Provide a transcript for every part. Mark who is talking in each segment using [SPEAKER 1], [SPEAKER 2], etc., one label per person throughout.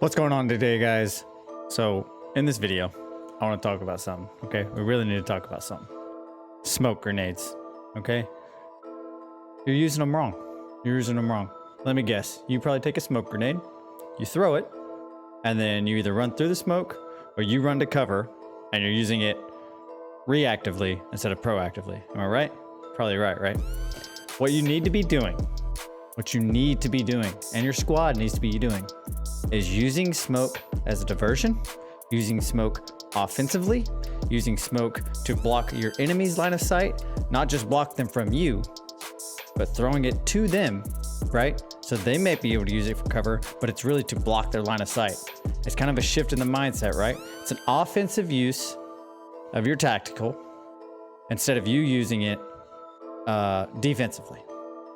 [SPEAKER 1] What's going on today, guys? So in this video, I want to talk about something. Okay, we really need to talk about something. Smoke grenades. Okay, you're using them wrong. You're using them wrong. Let me guess. You probably take a smoke grenade, you throw it, and then you either run through the smoke or you run to cover, and you're using it reactively instead of proactively. Am I right? Probably right? What you need to be doing, and your squad needs to be doing, is using smoke as a diversion, using smoke offensively, using smoke to block your enemy's line of sight, not just block them from you, but throwing it to them, right? So they may be able to use it for cover, but it's really to block their line of sight. It's kind of a shift in the mindset, right? It's an offensive use of your tactical instead of you using it defensively,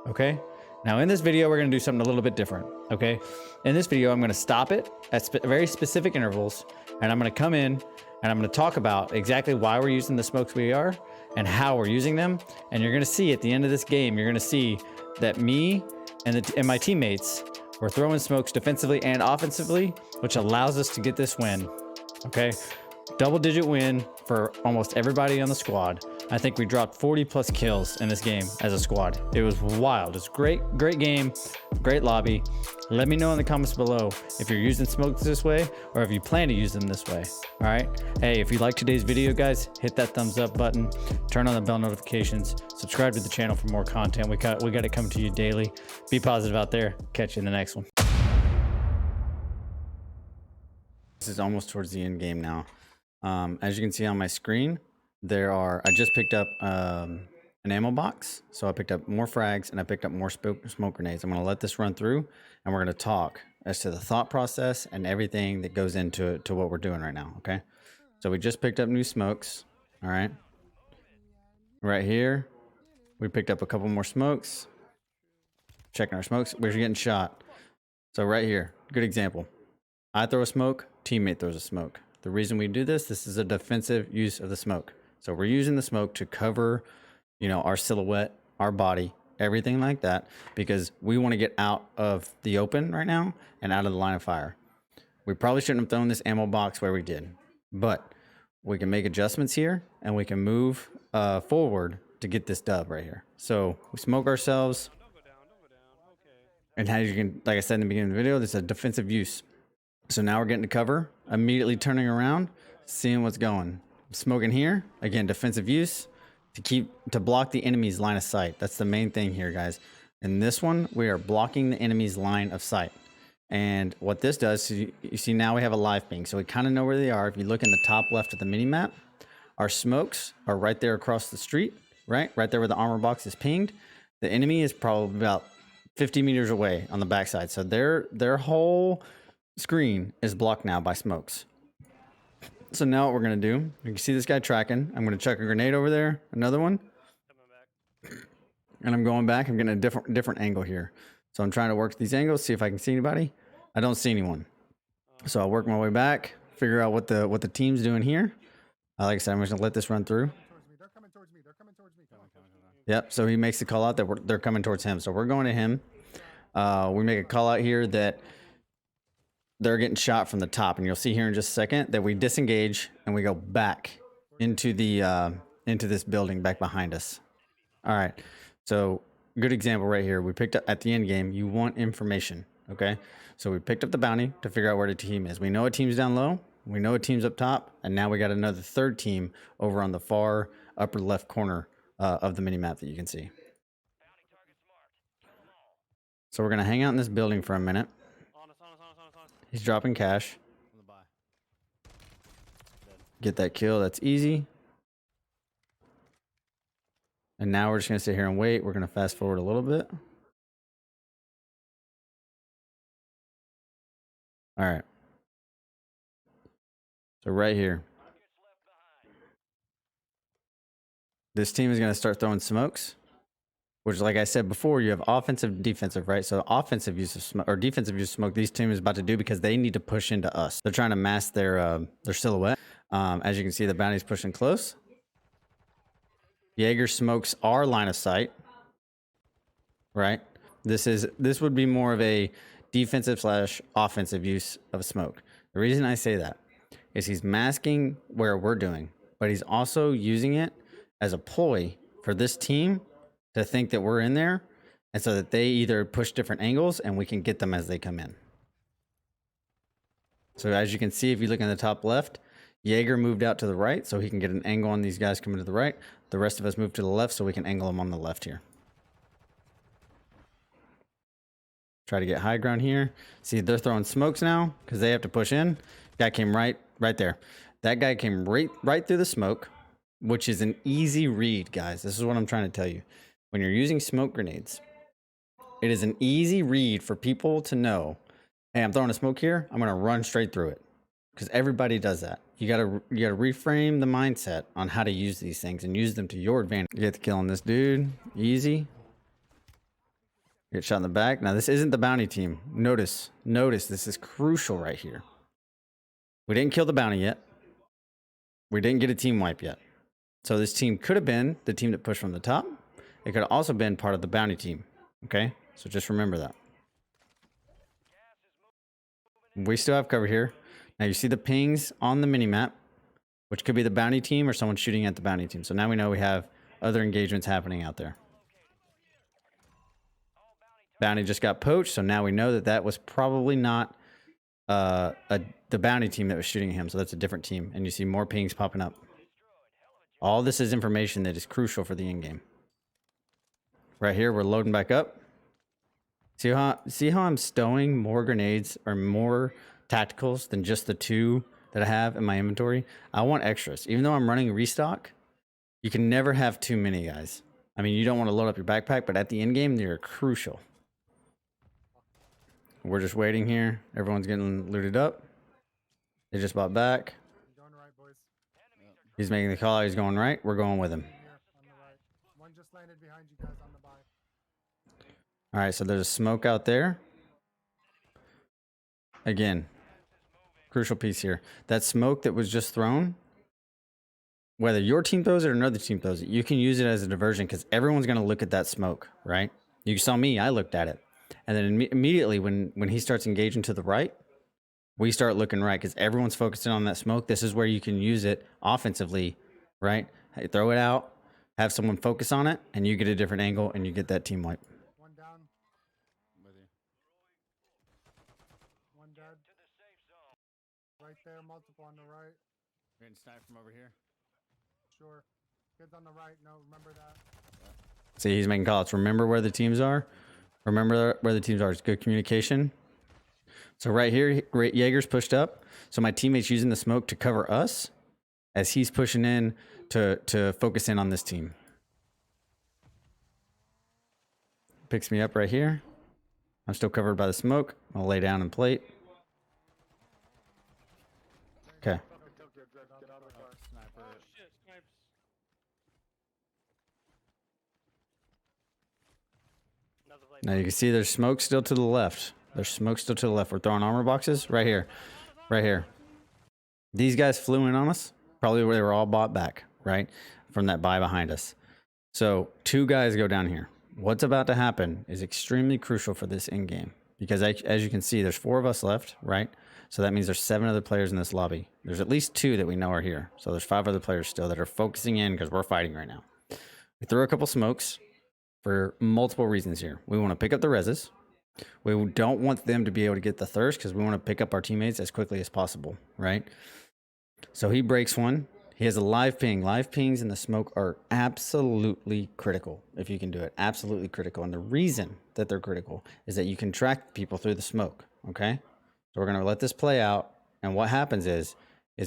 [SPEAKER 1] okay? Now in this video, we're gonna do something a little bit different, okay? In this video, I'm gonna stop it at very specific intervals, and I'm gonna come in and I'm gonna talk about exactly why we're using the smokes we are and how we're using them. And you're gonna see at the end of this game, you're gonna see that me and my teammates were throwing smokes defensively and offensively, which allows us to get this win, okay? Double-digit win for almost everybody on the squad. I think we dropped 40 plus kills in this game as a squad. It was wild. It's great game, great lobby. Let me know in the comments below if you're using smokes this way or if you plan to use them this way. All right. Hey, if you like today's video, guys, hit that thumbs up button, turn on the bell notifications, subscribe to the channel for more content. We got it coming to you daily. Be positive out there. Catch you in the next one. This is almost towards the end game now. As you can see on my screen, I just picked up an ammo box. So I picked up more frags and I picked up more smoke grenades. I'm going to let this run through and we're going to talk as to the thought process and everything that goes into what we're doing right now. Okay. So we just picked up new smokes. All right. Right here, we picked up a couple more smokes. Checking our smokes. We're getting shot. So right here, good example. I throw a smoke, teammate throws a smoke. The reason we do this is a defensive use of the smoke. So we're using the smoke to cover, our silhouette, our body, everything like that, because we want to get out of the open right now and out of the line of fire. We probably shouldn't have thrown this ammo box where we did, but we can make adjustments here and we can move forward to get this dub right here. So we smoke ourselves. And as you can, like I said in the beginning of the video, this is a defensive use. So now we're getting to cover, immediately turning around, seeing what's going. Smoking here, again, defensive use to block the enemy's line of sight. That's the main thing here, guys. In this one, we are blocking the enemy's line of sight. And what this does, so you see now we have a live ping. So we kind of know where they are. If you look in the top left of the mini map, our smokes are right there across the street, right there where the armor box is pinged. The enemy is probably about 50 meters away on the backside. So their whole screen is blocked now by smokes. So now what we're gonna do, you can see this guy tracking. I'm gonna chuck a grenade over there, another one, and I'm going back. I'm getting a different angle here. So I'm trying to work these angles, see if I can see anybody. I don't see anyone. So I'll work my way back, figure out what the team's doing here. Like I said, I'm just gonna let this run through.
[SPEAKER 2] They're coming towards me. They're coming towards me.
[SPEAKER 1] Yep. So he makes the call out that they're coming towards him. So we're going to him. We make a call out here that they're getting shot from the top, and you'll see here in just a second that we disengage and we go back into this building back behind us. All right. So good example right here. We picked up at the end game. You want information. Okay. So we picked up the bounty to figure out where the team is. We know a team's down low. We know a team's up top. And now we got another third team over on the far upper left corner of the mini map that you can see. So we're going to hang out in this building for a minute. He's dropping cash. Get that kill. That's easy. And now we're just going to sit here and wait. We're going to fast forward a little bit. All right. So right here. This team is going to start throwing smokes. Which, like I said before, you have offensive, defensive, right? So offensive use of smoke or defensive use of smoke, these teams is about to do because they need to push into us. They're trying to mask their silhouette. As you can see, the bounty's pushing close. Jaeger smokes our line of sight, right? This would be more of a defensive slash offensive use of smoke. The reason I say that is he's masking where we're doing, but he's also using it as a ploy for this team to think that we're in there, and so that they either push different angles and we can get them as they come in. So as you can see, if you look in the top left, Jaeger moved out to the right so he can get an angle on these guys coming to the right. The rest of us moved to the left so we can angle them on the left here. Try to get high ground here. See, they're throwing smokes now because they have to push in. Guy came right there. That guy came right through the smoke, which is an easy read, guys. This is what I'm trying to tell you. When you're using smoke grenades, it is an easy read for people to know, hey, I'm throwing a smoke here. I'm going to run straight through it, because everybody does that. You got to reframe the mindset on how to use these things and use them to your advantage. You get the kill on this dude. Easy. Get shot in the back. Now, this isn't the bounty team. Notice, this is crucial right here. We didn't kill the bounty yet. We didn't get a team wipe yet. So this team could have been the team that pushed from the top. It could have also been part of the bounty team. Okay? So just remember that. We still have cover here. Now you see the pings on the minimap, which could be the bounty team or someone shooting at the bounty team. So now we know we have other engagements happening out there. Bounty just got poached, so now we know that that was probably not the bounty team that was shooting at him. So that's a different team. And you see more pings popping up. All this is information that is crucial for the in-game. Right here, we're loading back up. See how I'm stowing more grenades or more tacticals than just the 2 that I have in my inventory? I want extras. Even though I'm running restock, you can never have too many, guys. I mean, you don't want to load up your backpack, but at the end game, they're crucial. We're just waiting here. Everyone's getting looted up. They just bought back.
[SPEAKER 2] Going right, boys.
[SPEAKER 1] He's making the call. He's going right. We're going with him.
[SPEAKER 2] Here, on the right. One just landed behind you guys on the buy.
[SPEAKER 1] All right, so there's a smoke out there. Again, crucial piece here. That smoke that was just thrown, whether your team throws it or another team throws it, you can use it as a diversion because everyone's going to look at that smoke, right? You saw me. I looked at it. And then immediately when he starts engaging to the right, we start looking right because everyone's focusing on that smoke. This is where you can use it offensively, right? Hey, throw it out, have someone focus on it, and you get a different angle and you get that team wipe.
[SPEAKER 2] One down. One dead. Right there, multiple on the right.
[SPEAKER 1] We're getting sniped from over here.
[SPEAKER 2] Sure. Kids on the right. No, remember that.
[SPEAKER 1] See, he's making calls. Remember where the teams are. Remember where the teams are. It's good communication. So right here, Jaeger's pushed up. So my teammate's using the smoke to cover us as he's pushing in to focus in on this team. Picks me up right here. I'm still covered by the smoke. I'll lay down and plate. Okay. Now you can see there's smoke still to the left. There's smoke still to the left. We're throwing armor boxes right here. Right here. These guys flew in on us. Probably where they were all bought back, right? From that buy behind us. So 2 guys go down here. What's about to happen is extremely crucial for this in-game. Because as you can see, there's 4 of us left, right? So that means there's 7 other players in this lobby. There's at least 2 that we know are here. So there's 5 other players still that are focusing in because we're fighting right now. We threw a couple smokes for multiple reasons here. We want to pick up the reses. We don't want them to be able to get the thirst because we want to pick up our teammates as quickly as possible, right? So he breaks one. He has a live ping. Live pings in the smoke are absolutely critical if you can do it. Absolutely critical. And the reason that they're critical is that you can track people through the smoke, okay? So we're going to let this play out. And what happens is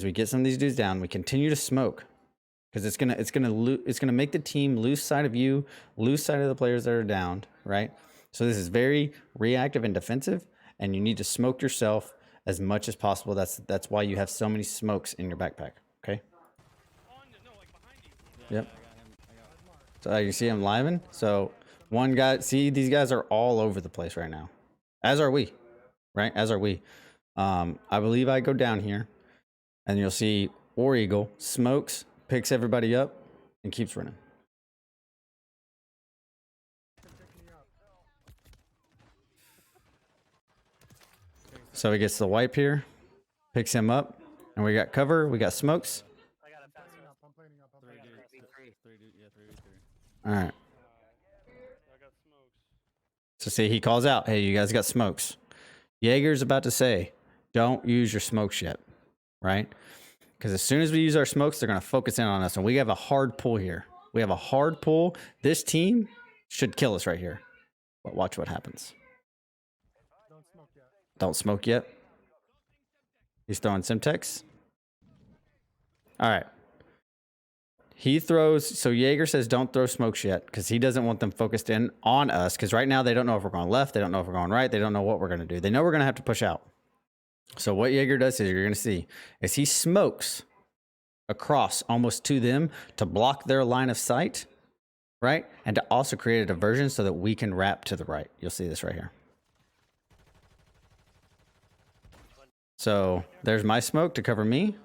[SPEAKER 1] we get some of these dudes down. We continue to smoke because it's gonna make the team lose sight of you, lose sight of the players that are downed, right? So this is very reactive and defensive, and you need to smoke yourself as much as possible. That's why you have so many smokes in your backpack. Okay. Yep. So you see I'm living. So one guy. See, these guys are all over the place right now, as are we, right? As are we. I believe I go down here, and you'll see War Eagle smokes, picks everybody up, and keeps running. So he gets the wipe here, picks him up, and we got cover. We got smokes.
[SPEAKER 3] I got a fast
[SPEAKER 2] Planing up, I'm planing up, I'm
[SPEAKER 3] Three,
[SPEAKER 2] planing up.
[SPEAKER 3] dude. Three.
[SPEAKER 1] Yeah, 3v3. All right.
[SPEAKER 4] I got smokes.
[SPEAKER 1] So see, he calls out, "Hey, you guys got smokes." Jaeger's about to say, "Don't use your smokes yet," right? Because as soon as we use our smokes, they're going to focus in on us, and we have a hard pull here. We have a hard pull. This team should kill us right here. But watch what happens.
[SPEAKER 2] Don't smoke yet.
[SPEAKER 1] Don't smoke yet. He's throwing Simtex. All right. He throws, so Jaeger says don't throw smokes yet because he doesn't want them focused in on us because right now they don't know if we're going left. They don't know if we're going right. They don't know what we're going to do. They know we're going to have to push out. So what Jaeger does is you're going to see is he smokes across almost to them to block their line of sight, right? And to also create a diversion so that we can wrap to the right. You'll see this right here. So there's my smoke to cover me.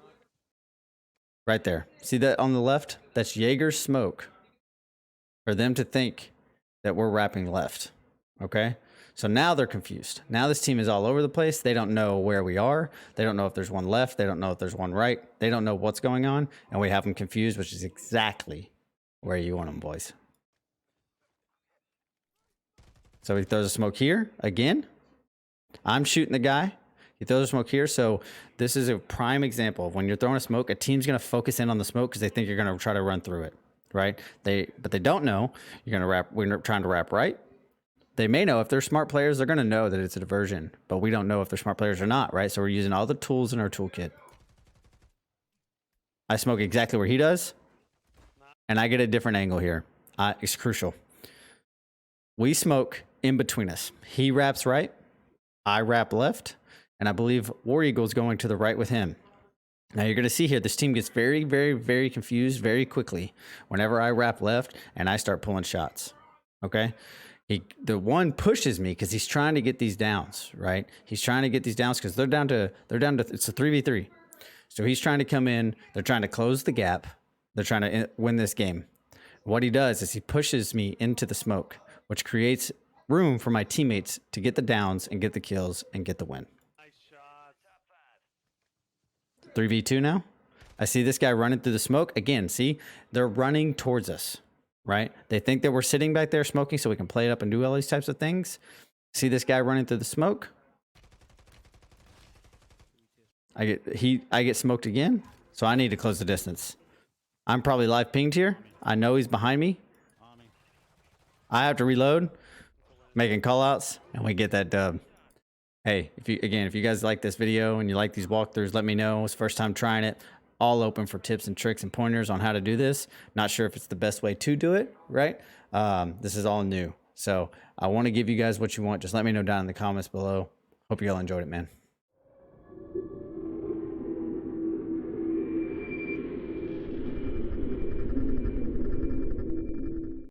[SPEAKER 1] Right there. See that on the left? That's Jaeger's smoke for them to think that we're wrapping left. Okay? So now they're confused. Now this team is all over the place. They don't know where we are. They don't know if there's one left. They don't know if there's one right. They don't know what's going on. And we have them confused, which is exactly where you want them, boys. So he throws a smoke here again. I'm shooting the guy. He throws a smoke here. So this is a prime example of when you're throwing a smoke, a team's going to focus in on the smoke because they think you're going to try to run through it, right? But they don't know you're going to wrap. We're trying to wrap right. They may know if they're smart players, they're going to know that it's a diversion, but we don't know if they're smart players or not, right? So we're using all the tools in our toolkit. I smoke exactly where he does, and I get a different angle here. It's crucial. We smoke in between us. He wraps right, I wrap left, and I believe War Eagle's going to the right with him. Now you're going to see here, this team gets very, very, very confused very quickly whenever I wrap left and I start pulling shots, okay? The one pushes me because he's trying to get these downs, right? He's trying to get these downs because they're down to, it's a 3v3. So he's trying to come in, they're trying to close the gap. They're trying to win this game. What he does is he pushes me into the smoke, which creates room for my teammates to get the downs and get the kills and get the win.
[SPEAKER 4] Nice shot.
[SPEAKER 1] 3v2 now. I see this guy running through the smoke. Again, see, they're running towards us, right? They think that we're sitting back there smoking so we can play it up and do all these types of things. See this guy running through the smoke. I get smoked again, so I need to close the distance. I'm probably live pinged here. I know he's behind me. I have to reload, making callouts, and we get that dub. Hey, if you guys like this video and you like these walkthroughs, let me know. It's first time trying it. All open for tips and tricks and pointers on how to do this. Not sure if it's the best way to do it, right? This is all new. So I want to give you guys what you want. Just let me know down in the comments below. Hope you all enjoyed it, man.